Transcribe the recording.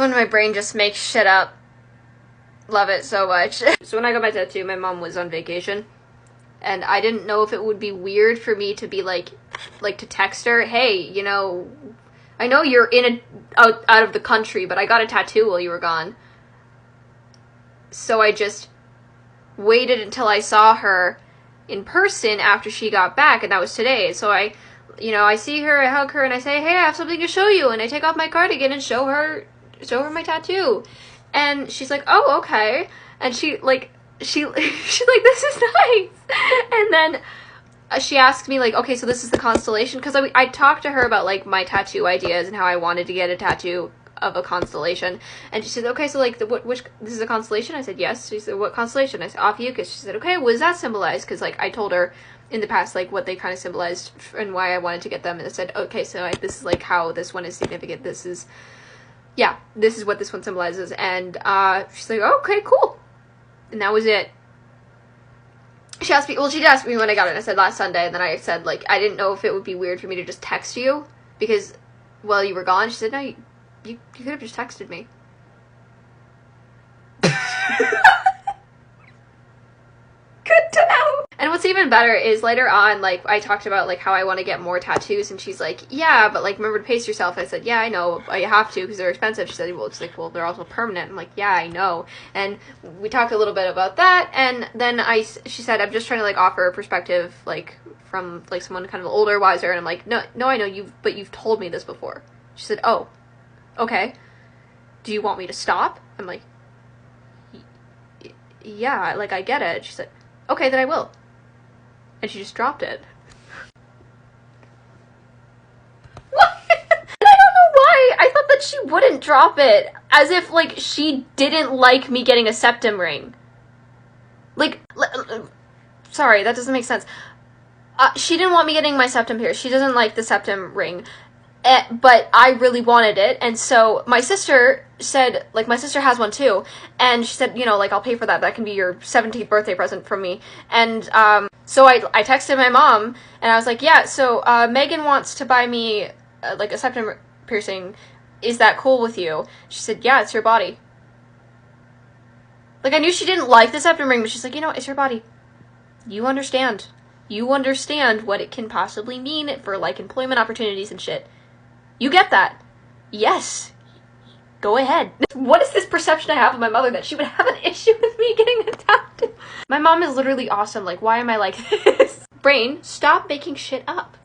love when my brain just makes shit up. Love it so much. So when I got my tattoo, my mom was on vacation, and I didn't know if it would be weird for me to be like to text her, hey, you know, I know you're out of the country, but I got a tattoo while you were gone. So I just waited until I saw her in person after she got back, and that was today. So I see her, I hug her, and I say, hey, I have something to show you, and I take off my cardigan and show her my tattoo. And she's like, oh, okay. And she's like, this is nice. And then she asked me, like, okay, so this is the constellation? Because I talked to her about, like, my tattoo ideas and how I wanted to get a tattoo of a constellation. And she said, okay, so, like, which this is a constellation? I said, yes. She said, what constellation? I said, Ophiuchus. She said, okay, what does that symbolize? Because, like, I told her in the past, like, what they kind of symbolized and why I wanted to get them. And I said, okay, so, like, this is, like, how this one is significant. This is what this one symbolizes. And she's like, oh, okay, cool. And that was it. She did ask me when I got it. I said last Sunday, and then I said, like, I didn't know if it would be weird for me to just text you, because while you were gone. She said, no, you could have just texted me. Good to know. And what's even better is later on, like, I talked about, like, how I want to get more tattoos, and she's like, yeah, but, like, remember to pace yourself. I said, yeah, I know, I have to, because they're expensive. She said, well, they're also permanent. I'm like, yeah, I know. And we talked a little bit about that, and then she said, I'm just trying to, like, offer a perspective, like, from, like, someone kind of older, wiser, and I'm like, no, I know, you've told me this before. She said, oh, okay. Do you want me to stop? I'm like, yeah, like, I get it. She said, okay, then I will. And she just dropped it. What? And I don't know why. I thought that she wouldn't drop it. As if, like, she didn't like me getting a septum ring. Like, sorry, that doesn't make sense. She didn't want me getting my septum pierced. She doesn't like the septum ring. But I really wanted it, and so my sister said, like, my sister has one too, and she said, you know, like, I'll pay for that. That can be your 17th birthday present from me. And so I texted my mom, and I was like, yeah, so Megan wants to buy me, like, a septum piercing. Is that cool with you? She said, yeah, it's your body. Like, I knew she didn't like the septum ring, but she's like, you know, it's your body. You understand. You understand what it can possibly mean for, like, employment opportunities and shit. You get that. Yes. Go ahead. What is this perception I have of my mother that she would have an issue with me getting a tattoo? My mom is literally awesome. Like, why am I like this? Brain, stop making shit up.